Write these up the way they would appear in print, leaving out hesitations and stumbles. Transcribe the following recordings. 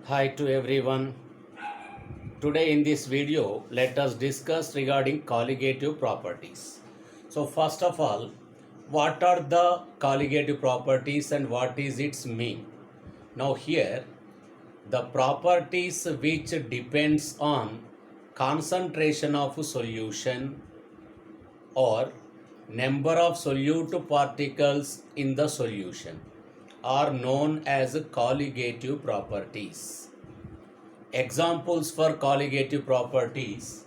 Hi to everyone. Today in this video, let us discuss regarding colligative properties. So first of all, what are the colligative properties and what is its mean? Now here, the properties which depends on concentration of solution or number of solute particles in the solution are known as colligative properties. Examples for colligative properties: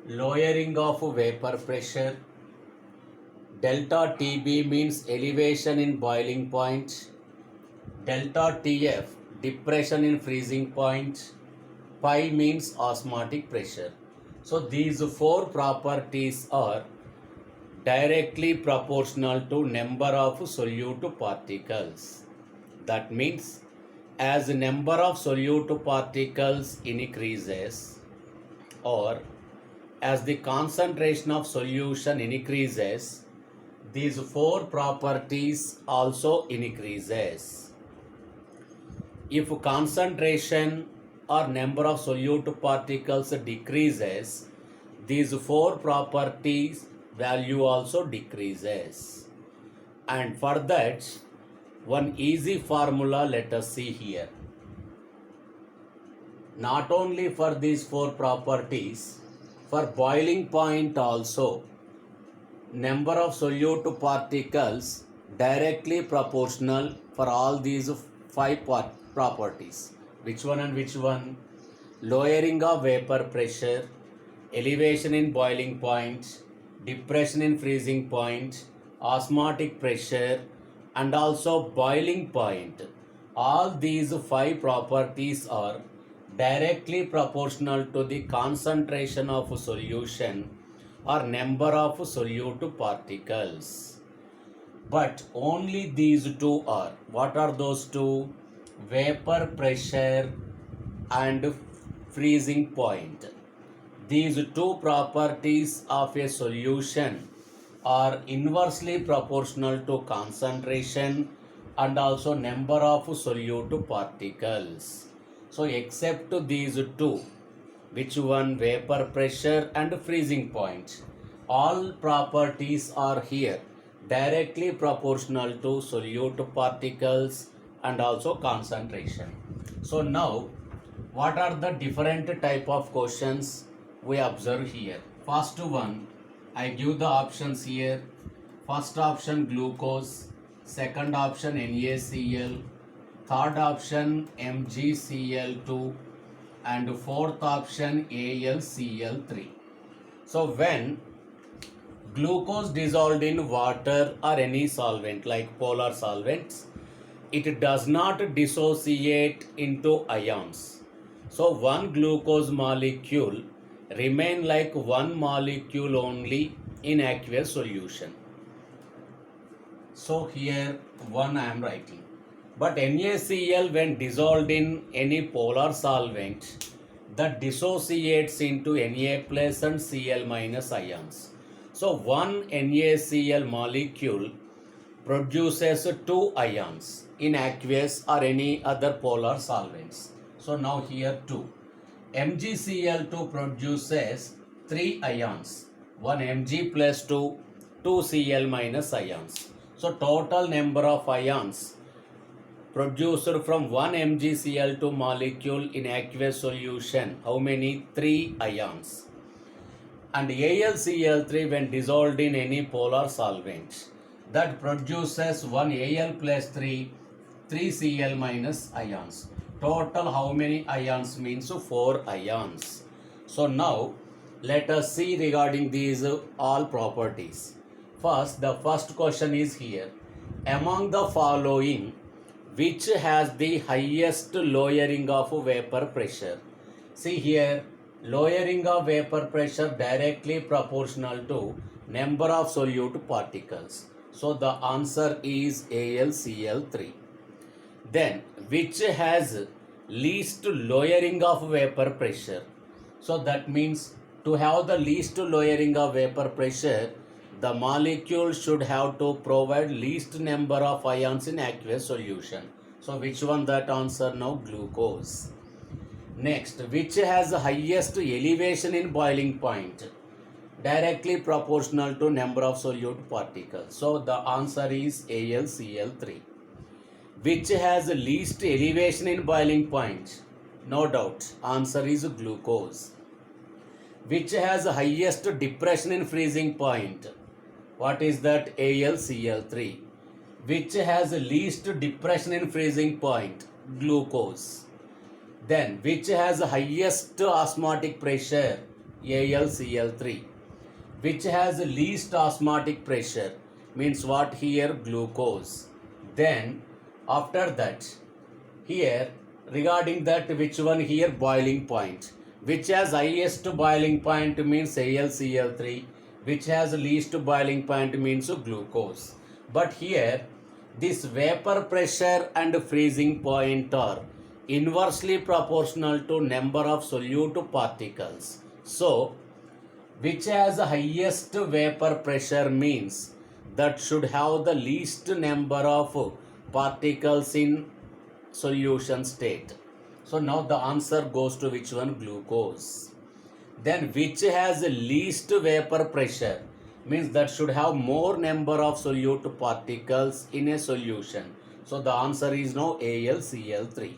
lowering of vapor pressure, delta TB means elevation in boiling point, delta TF depression in freezing point, pi means osmotic pressure. So these four properties are directly proportional to number of solute particles. That means as number of solute particles increases or as the concentration of solution increases, these four properties also increases. If concentration or number of solute particles decreases, these four properties value also decreases. And for that, one easy formula let us see here. Not only for these four properties, for boiling point also, number of solute particles directly proportional for all these five properties. Which one and which one? Lowering of vapor pressure, elevation in boiling point, depression in freezing point, osmotic pressure, and also boiling point. All these five properties are directly proportional to the concentration of solution or number of solute particles. But only these two are. What are those two? Vapor pressure and freezing point. These two properties of a solution are inversely proportional to concentration and also number of solute particles. So except these two, which one? Vapor pressure and freezing point, all properties are here directly proportional to solute particles and also concentration. So now what are the different type of questions we observe here? First one, I give the options here. First option glucose, second option NaCl, third option MgCl2, and fourth option AlCl3. So when glucose dissolved in water or any solvent like polar solvents, it does not dissociate into ions. So one glucose molecule remain like one molecule only in aqueous solution. So here one I am writing. But NaCl when dissolved in any polar solvent, that dissociates into Na plus and Cl minus ions. So one NaCl molecule produces two ions in aqueous or any other polar solvents. So now here 2. MgCl2 produces 3 ions, 1 Mg plus 2, 2 Cl minus ions. So total number of ions produced from 1 MgCl2 molecule in aqueous solution, how many? 3 ions. And AlCl3 when dissolved in any polar solvent, that produces 1 Al plus 3, 3 Cl minus ions. Total how many ions? Means 4 ions. So now let us see regarding these all properties. First, the first question is here. Among the following, which has the highest lowering of vapor pressure? See here, lowering of vapor pressure directly proportional to number of solute particles. So the answer is AlCl3. Then which has least lowering of vapor pressure? So that means to have the least lowering of vapor pressure, the molecule should have to provide least number of ions in aqueous solution. So which one that answer now? Glucose. Next, which has the highest elevation in boiling point? Directly proportional to number of solute particles. So the answer is AlCl3. Which has the least elevation in boiling point? No doubt, answer is glucose. Which has the highest depression in freezing point? What is that? AlCl3. Which has the least depression in freezing point? Glucose. Then, which has the highest osmotic pressure? AlCl3. Which has the least osmotic pressure? Means what here? Glucose. Then, after that, here, regarding that, which one here? Boiling point. Which has highest boiling point means AlCl3. Which has least boiling point means glucose. But here, this vapor pressure and freezing point are inversely proportional to number of solute particles. So, which has the highest vapor pressure means that should have the least number of particles in solution state. So now the answer goes to which one? Glucose. Then which has the least vapor pressure means that should have more number of solute particles in a solution. So the answer is now AlCl3.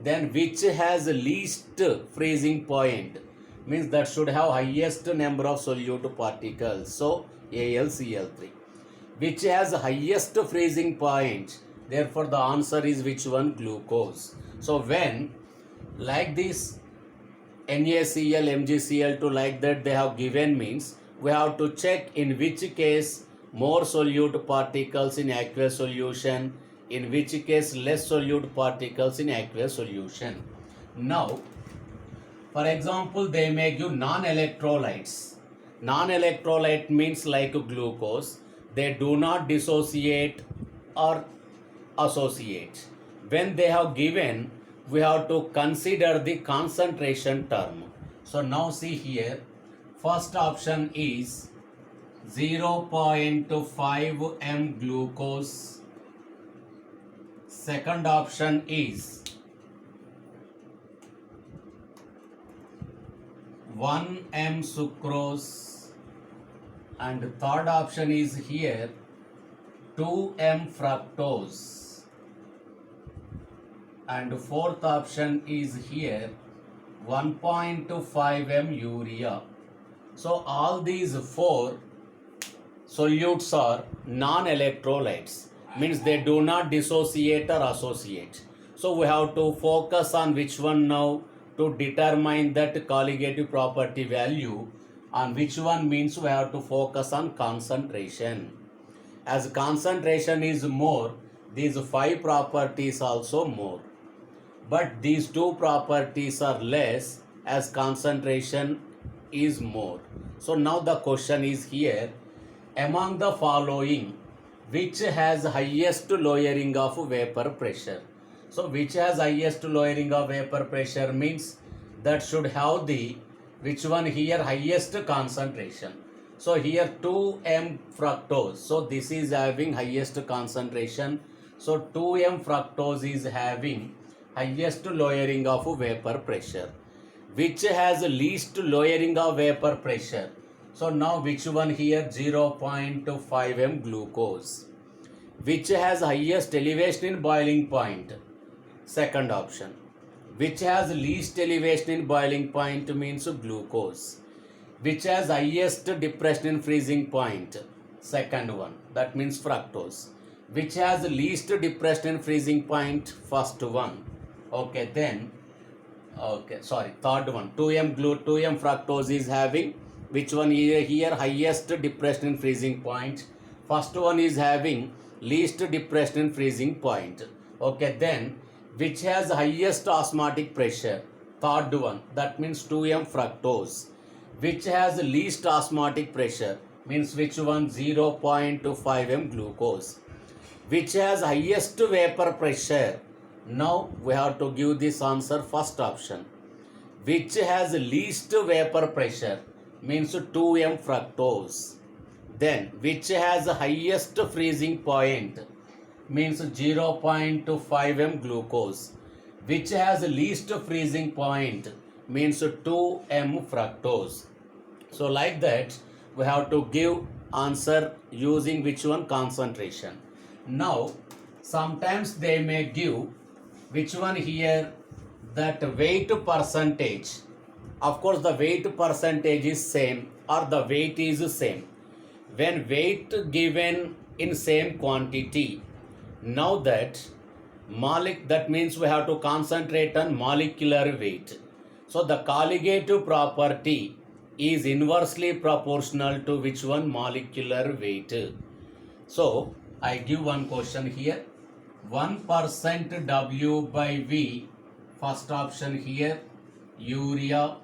Then which has least freezing point means that should have highest number of solute particles. So AlCl3. Which has highest freezing point, therefore the answer is which one? Glucose. So when like this NaCl, MgCl2 like that they have given means we have to check in which case more solute particles in aqueous solution, in which case less solute particles in aqueous solution. Now, for example, they may give non-electrolytes. Non-electrolyte means like glucose. They do not dissociate or associate. When they have given, we have to consider the concentration term. So now see here, first option is 0.5 m glucose. Second option is 1 m sucrose, and third option is here 2 m fructose, and fourth option is here 1.5 m urea. So all these four solutes are non-electrolytes, means they do not dissociate or associate. So we have to focus on which one now to determine that colligative property value. On which one means we have to focus on concentration. As concentration is more, these 5 properties also more. But these 2 properties are less as concentration is more. So now the question is here, among the following, which has highest lowering of vapor pressure? So which has highest lowering of vapor pressure means that should have the, which one here? Highest concentration. So here 2 m fructose. So this is having highest concentration. So 2 m fructose is having highest lowering of vapor pressure. Which has least lowering of vapor pressure? So now which one here? 0.5 m glucose. Which has highest elevation in boiling point? Second option. Which has least elevation in boiling point means glucose. Which has highest depression in freezing point? Second one, that means fructose. Which has least depression in freezing point? First one. Okay, then third one, 2 m fructose is having which one here? Highest depression in freezing point. First one is having least depression in freezing point. Okay, then which has highest osmotic pressure? Third one, that means 2 m fructose. Which has least osmotic pressure means which one? 0.5 m glucose. Which has highest vapor pressure? Now we have to give this answer first option. Which has least vapor pressure means 2 m fructose. Then which has highest freezing point means 0.5 m glucose. which has least freezing point means 2m fructose. So like that we have to give answer using which one concentration. Now sometimes they may give which one here, that weight percentage. Of course the weight percentage is same or the weight is same. When weight given in same quantity, now that that means we have to concentrate on molecular weight. So the colligative property is inversely proportional to which one? Molecular weight. So I give one question here. 1% W by V, first option here, urea.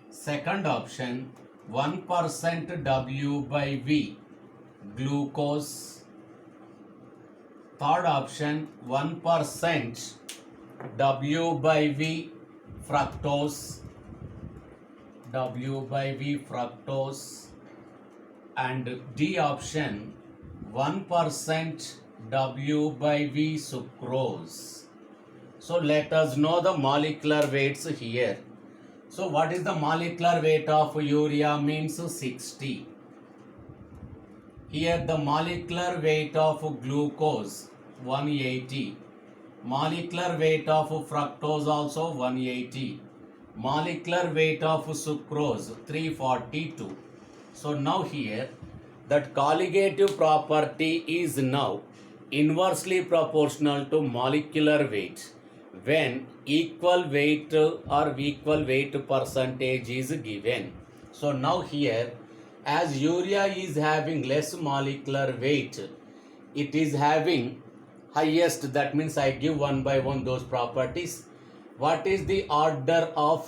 Second option, 1% W by V, glucose. Third option, 1% W by V, fructose. W by V, fructose. And D option, 1% W by V, sucrose. So let us know the molecular weights here. So what is the molecular weight of urea? Means 60. Here the molecular weight of glucose 180. Molecular weight of fructose also 180. Molecular weight of sucrose 342. So now here that colligative property is now inversely proportional to molecular weight when equal weight or equal weight percentage is given. So now here, as urea is having less molecular weight, it is having highest, that means I give one by one those properties. What is the order of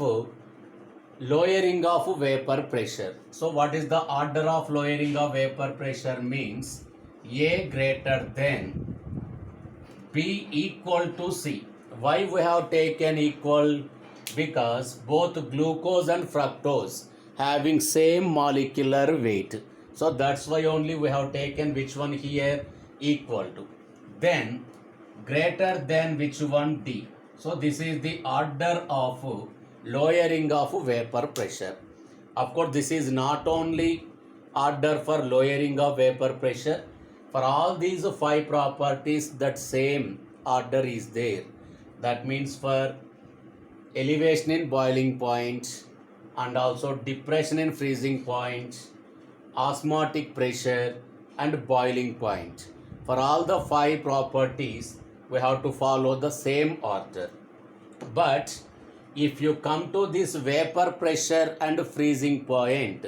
lowering of vapor pressure? So what is the order of lowering of vapor pressure? Means A greater than B equal to C. Why we have taken equal? Because both glucose and fructose having same molecular weight. So that's why only we have taken which one here? Equal to. Then greater than which one? D. So this is the order of lowering of vapor pressure. Of course this is not only order for lowering of vapor pressure. For all these 5 properties that same order is there. That means for elevation in boiling point and also depression in freezing point, osmotic pressure and boiling point. For all the 5 properties we have to follow the same order. But if you come to this vapor pressure and freezing point,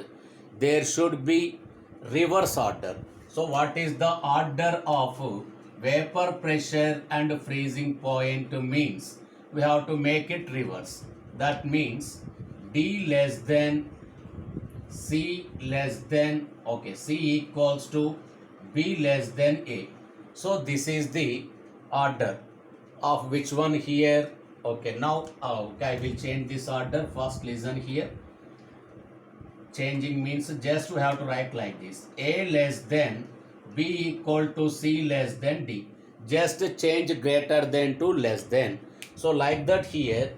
there should be reverse order. So what is the order of vapor pressure and freezing point? Means we have to make it reverse. That means D less than C less than, okay, C equals to B less than A. So this is the order of which one here? Okay, now okay, I will change this order. First listen here. Changing means just we have to write like this: A less than B equal to C less than D. Just change greater than to less than. So like that here,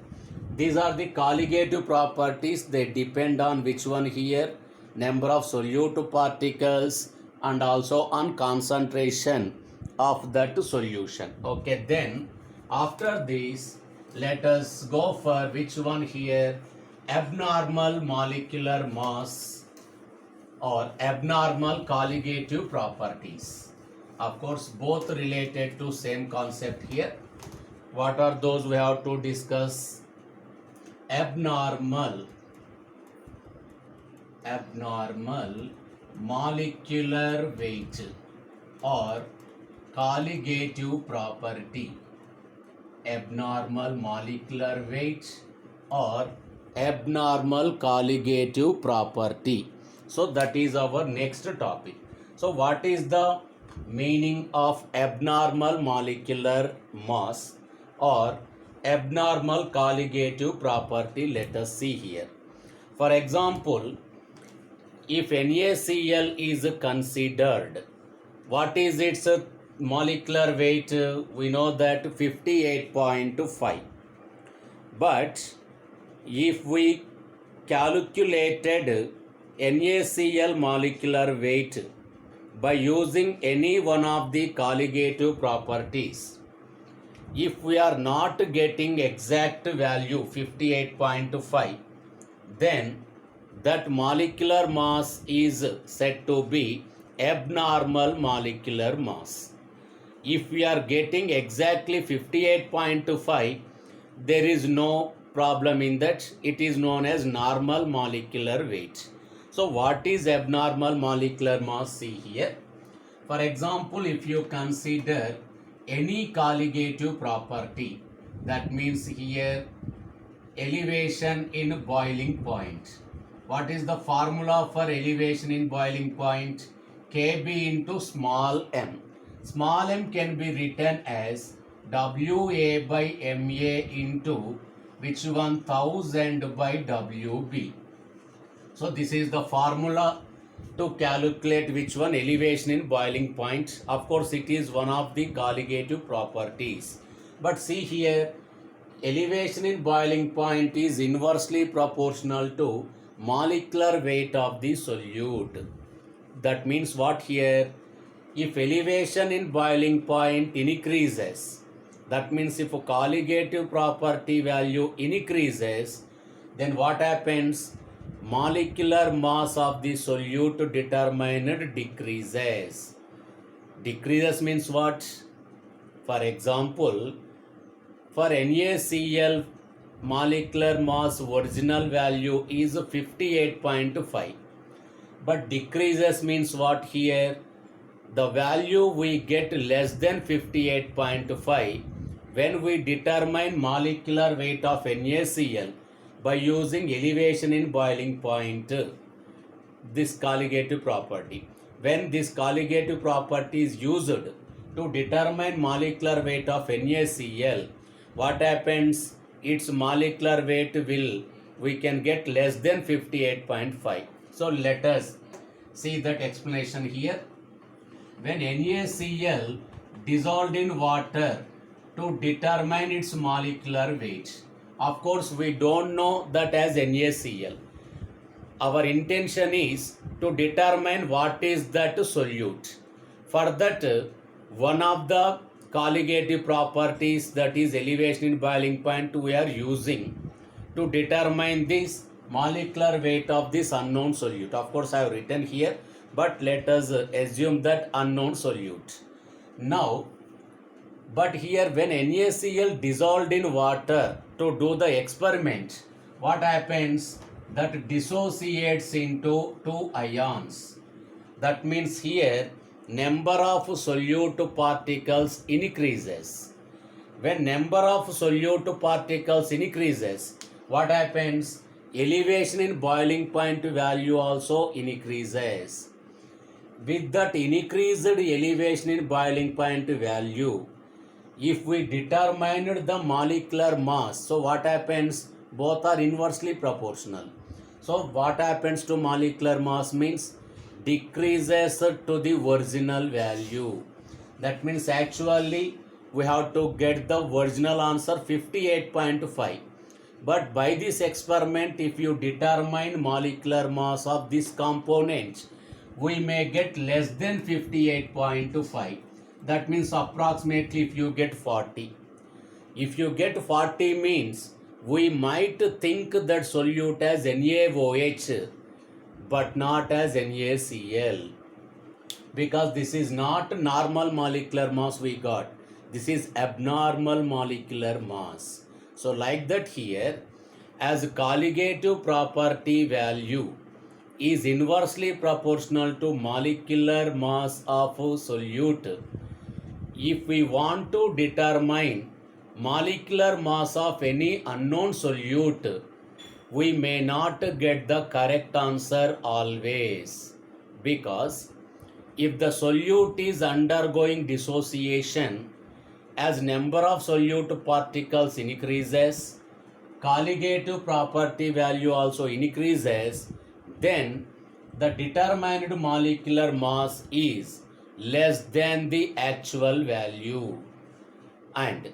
these are the colligative properties. They depend on which one here? Number of solute particles and also on concentration of that solution. Okay, then after this, let us go for which one here? Abnormal molecular mass or abnormal colligative properties. Of course both related to same concept here. What are those we have to discuss? Abnormal molecular weight or colligative property. Abnormal molecular weight or abnormal colligative property. So that is our next topic. So what is the meaning of abnormal molecular mass or abnormal colligative property? Let us see here. For example, if NaCl is considered, what is its molecular weight? We know that 58.5. But if we calculated NaCl molecular weight by using any one of the colligative properties, if we are not getting exact value 58.5, then that molecular mass is said to be abnormal molecular mass. If we are getting exactly 58.5, there is no problem in that. It is known as normal molecular weight. So what is abnormal molecular mass? See here. For example, if you consider any colligative property, that means here elevation in boiling point. What is the formula for elevation in boiling point? Kb into small m. Small m can be written as Wa by Ma into which one, 1000 by Wb. So this is the formula to calculate which one, elevation in boiling point. Of course, it is one of the colligative properties. But see here, elevation in boiling point is inversely proportional to molecular weight of the solute. That means what here? If elevation in boiling point increases, that means if a colligative property value increases, then what happens? Molecular mass of the solute determined decreases. Decreases means what? For example, for NaCl molecular mass original value is 58.5, but decreases means what here? The value we get less than 58.5 when we determine molecular weight of NaCl by using elevation in boiling point, this colligative property. When this colligative property is used to determine molecular weight of NaCl, what happens? Its molecular weight we can get less than 58.5. So let us see that explanation here. When NaCl dissolved in water to determine its molecular weight, of course we don't know that as NaCl. Our intention is to determine what is that solute. For that, one of the colligative properties, that is elevation in boiling point, we are using to determine this molecular weight of this unknown solute. Of course, I have written here, but let us assume that unknown solute. Now, but here when NaCl dissolved in water to do the experiment, what happens? That dissociates into two ions. That means here number of solute particles increases. When number of solute particles increases, what happens? Elevation in boiling point value also increases. With that increased elevation in boiling point value, if we determined the molecular mass, so what happens? Both are inversely proportional. So what happens to molecular mass means decreases to the original value. That means actually we have to get the original answer 58.5. But by this experiment, if you determine molecular mass of this component, we may get less than 58.5. That means approximately if you get 40. If you get 40 means we might think that solute as NaOH but not as NaCl, because this is not normal molecular mass we got. This is abnormal molecular mass. So like that here, as colligative property value is inversely proportional to molecular mass of solute, if we want to determine molecular mass of any unknown solute, we may not get the correct answer always, because if the solute is undergoing dissociation, as number of solute particles increases, colligative property value also increases, then the determined molecular mass is less than the actual value. And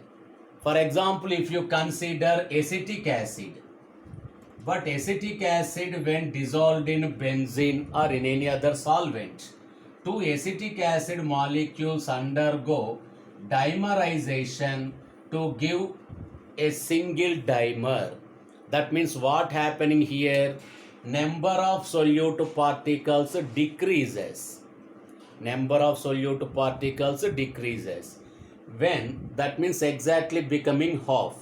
For example, if you consider acetic acid, but acetic acid when dissolved in benzene or in any other solvent, two acetic acid molecules undergo dimerization to give a single dimer. That means what happening here? Number of solute particles decreases. Number of solute particles decreases. When? That means exactly becoming half.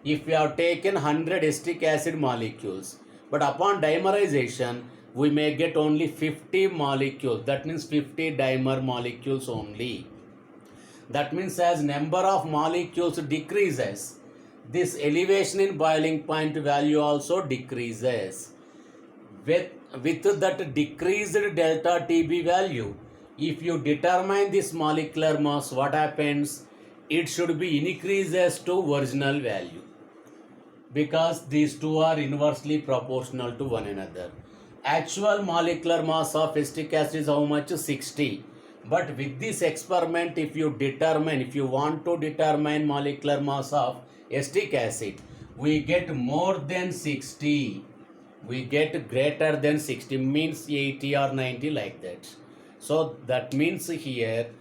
If we have taken 100 acetic acid molecules, but upon dimerization, we may get only 50 molecules. That means 50 dimer molecules only. That means as number of molecules decreases, this elevation in boiling point value also decreases. With that decreased delta TB value, if you determine this molecular mass, what happens? It should be increases to original value, because these two are inversely proportional to one another. Actual molecular mass of acetic acid is how much? 60. But with this experiment, if you want to determine molecular mass of acetic acid, we get more than 60. We get greater than 60, means 80 or 90 like that. So that means here,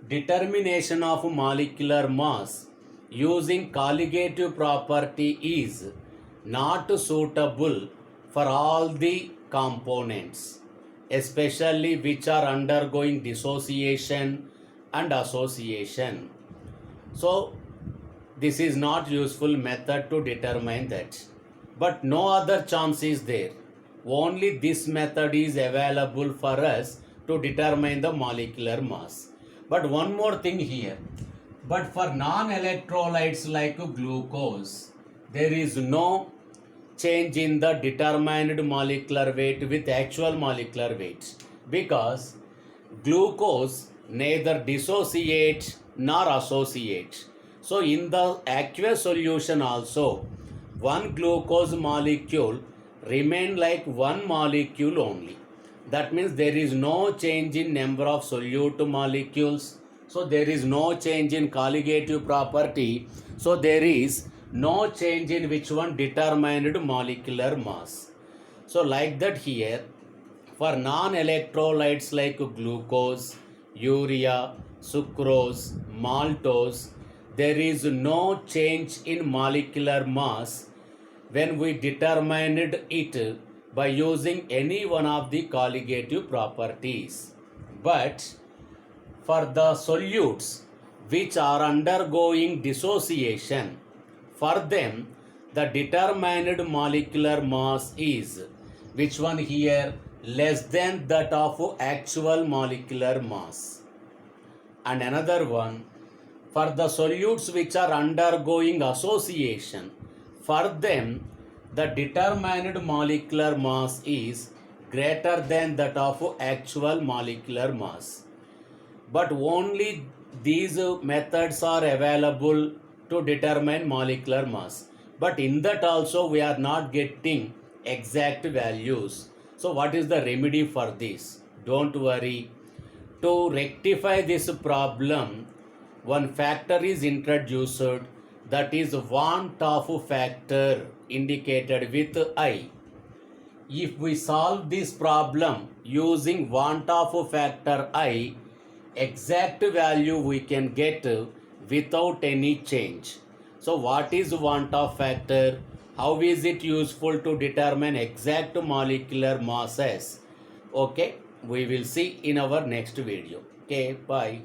determination of molecular mass using colligative property is not suitable for all the components, especially which are undergoing dissociation and association. So this is not useful method to determine that. But no other chance is there. Only this method is available for us to determine the molecular mass. But one more thing here. But for non-electrolytes like glucose, there is no change in the determined molecular weight with actual molecular weight, because glucose neither dissociates nor associates. So in the aqueous solution also, one glucose molecule remain like one molecule only. That means there is no change in number of solute molecules. So there is no change in colligative property. So there is no change in which one? Determined molecular mass. So like that here, for non-electrolytes like glucose, urea, sucrose, maltose, there is no change in molecular mass when we determined it by using any one of the colligative properties. But for the solutes which are undergoing dissociation, for them the determined molecular mass is which one here? Less than that of actual molecular mass. And another one, for the solutes which are undergoing association, for them the determined molecular mass is greater than that of actual molecular mass. But only these methods are available to determine molecular mass. But in that also we are not getting exact values. So what is the remedy for this? Don't worry. To rectify this problem, one factor is introduced, that is want of factor indicated with I. If we solve this problem using want of factor I, exact value we can get without any change. So what is want of factor? How is it useful to determine exact molecular masses? Okay, we will see in our next video. Okay, bye.